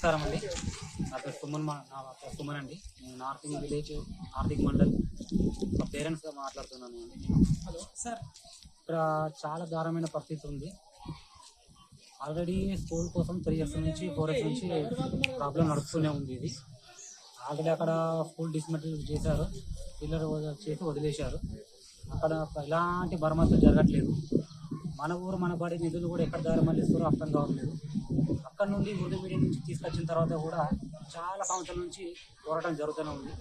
నమస్కారం అండి. నా పేరు సుమన్ అండి. నేను నార్సింగ్ విలేజ్ ఆర్థిక మండల్ మా పేరెంట్స్గా మాట్లాడుతున్నాను అండి. హలో సార్, ఇక్కడ చాలా దారుణమైన పరిస్థితి ఉంది. ఆల్రెడీ స్కూల్ కోసం 3 years నుంచి 4 years నుంచి ప్రాబ్లం నడుస్తూనే ఉంది. ఇది ఆల్రెడీ అక్కడ స్కూల్ డిస్మెంటల్ చేశారు, పిల్లలు చేసి వదిలేశారు. అక్కడ ఎలాంటి మరమ్మతులు జరగట్లేదు. మన ఊరు మన బడి నిధులు కూడా ఎక్కడ దారి మళ్ళిస్తారో అర్థం కావట్లేదు. అక్కడ నుండి ఉర్దూ మీడియం నుంచి తీసుకొచ్చిన తర్వాత కూడా చాలా సంవత్సరాల నుంచి పోరాటం జరుగుతూనే ఉంది.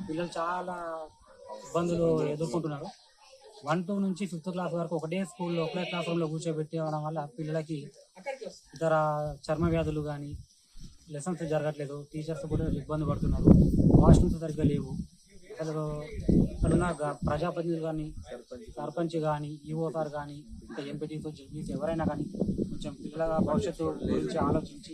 పిల్లలు చాలా ఇబ్బందులు ఎదుర్కొంటున్నారు. 1, 2 నుంచి 5th క్లాస్ వరకు ఒకటే స్కూల్లో ఒకటే క్లాస్ రూమ్లో కూర్చోబెట్టడం వల్ల పిల్లలకి ఇతర చర్మ వ్యాధులు కానీ లెసన్స్ జరగట్లేదు. టీచర్స్ కూడా ఇబ్బంది పడుతున్నారు. వాష్రూమ్స్ సరిగ్గా లేవు. అసలు ఇక్కడున్న ప్రజాప్రతినిధులు కానీ, సర్పంచ్ కానీ, ఈఓ సార్ కానీ, ఇంకా ఎంపీటీసీ జడ్పీసీ ఎవరైనా కానీ కొంచెం పిల్లల భవిష్యత్తు గురించి ఆలోచించి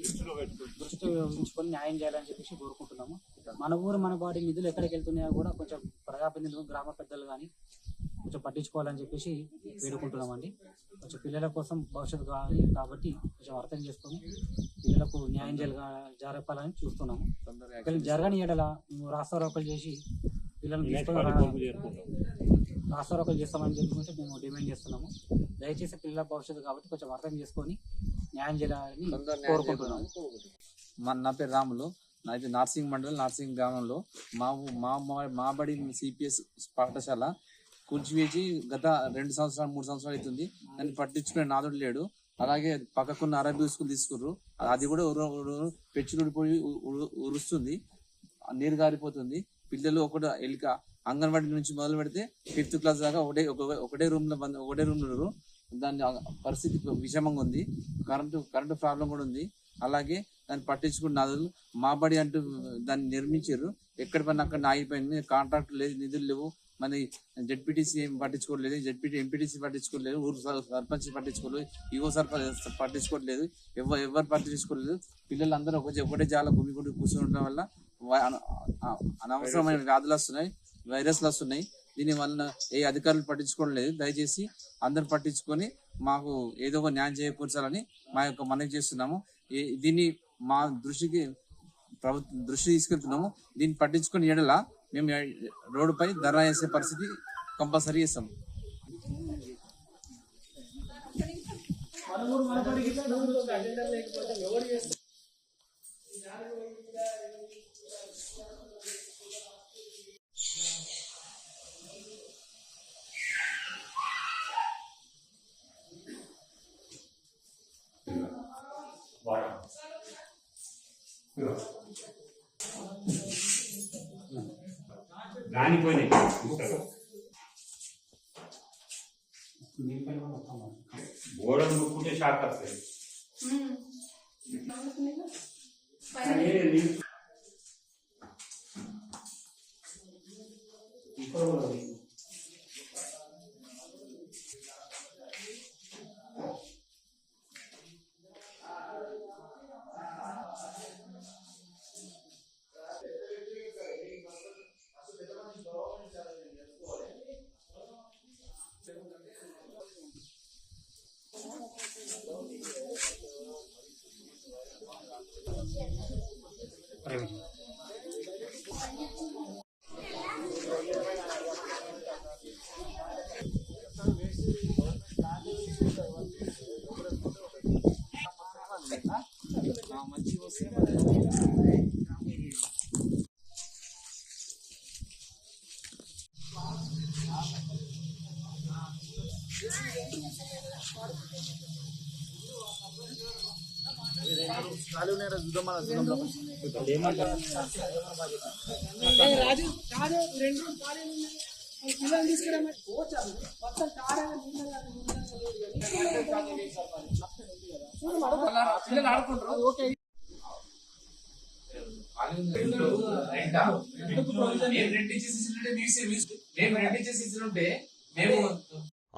దృష్టి ఉంచుకొని న్యాయం చేయాలని చెప్పేసి కోరుకుంటున్నాము. మన ఊరు మన బాడీ నిధులు ఎక్కడికి వెళ్తున్నాయో కూడా కొంచెం ప్రజాప్రతినిధులు, గ్రామ పెద్దలు కానీ కొంచెం పట్టించుకోవాలని చెప్పేసి వేడుకుంటున్నామండి. కొంచెం పిల్లల కోసం భవిష్యత్తు కావాలి కాబట్టి కొంచెం అర్థం చేసుకొని పిల్లలకు న్యాయం జరపాలని చూస్తున్నాము. జరగని ఎడల రాస్తారోకలు చేసి పిల్లల్ని తీసుకొని రాస్తారోకలు చేస్తామని చెప్పి మేము డిమాండ్ చేస్తున్నాము. దయచేసి పిల్లల భవిష్యత్తు కాబట్టి కొంచెం అర్థం చేసుకొని న్యాయం చేయాలని కోరుకుంటున్నాము. నా పేరు రాములు. నాది నార్సింగ్ మండలం నార్సింగ్ గ్రామంలో మా బడి సిపిఎస్ పాఠశాల కూల్చివేసి గత 2 సంవత్సరాలు 3 సంవత్సరాలు అవుతుంది. దాన్ని పట్టించుకునే నాదుడు లేడు. అలాగే పక్కకున్న అరబీ స్కూల్ తీసుకుర్రు, అది కూడా పెచ్చులుడిపోయి ఉరుస్తుంది, నీరు గారిపోతుంది. పిల్లలు ఎలిక అంగన్వాడీ నుంచి మొదలు పెడితే 5th క్లాస్ దాకా ఒకటే రూమ్లో దాని పరిస్థితి విషమంగా ఉంది. కరెంటు ప్రాబ్లం కూడా ఉంది. అలాగే దాన్ని పట్టించుకున్న నాదులు మా బడి అంటూ దాన్ని నిర్మించారు. ఎక్కడి పని అక్కడ ఆగిపోయింది. కాంట్రాక్ట్ లేదు, నిధులు లేవు. మరి జడ్పీటీసీ ఏం పట్టించుకోవట్లేదు, ఎంపీటీసీ పట్టించుకోలేదు, ఊరు సర్పంచ్ పట్టించుకోలేదు, ఈవో సర్పంచ్ పట్టించుకోవట్లేదు, ఎవరు పట్టించుకోలేదు. పిల్లలందరూ ఒకటే జాల గుమిగుండి కూర్చుండటం వల్ల అనవసరమైన వ్యాధులు వస్తున్నాయి, వైరస్లు వస్తున్నాయి. దీనివల్ల ఏ అధికారులు పట్టించుకోవడం లేదు. దయచేసి అందరూ పట్టించుకొని మాకు ఏదో ఒక న్యాయం చేకూర్చాలని మా యొక్క మనవి చేస్తున్నాము. దీన్ని మా దృష్టి తీసుకెళ్తున్నాము. దీన్ని పట్టించుకొని ఎడల మేము రోడ్డుపై ధర్నా చేసే పరిస్థితి కంపల్సరీ చేస్తాము. గోడలు ముక్కుంటే షాక్ వస్తాయి.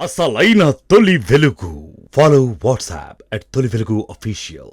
అసలైన తొలి వెలుగు. ఫాలో వాట్సాప్ @తొలి వెలుగు official.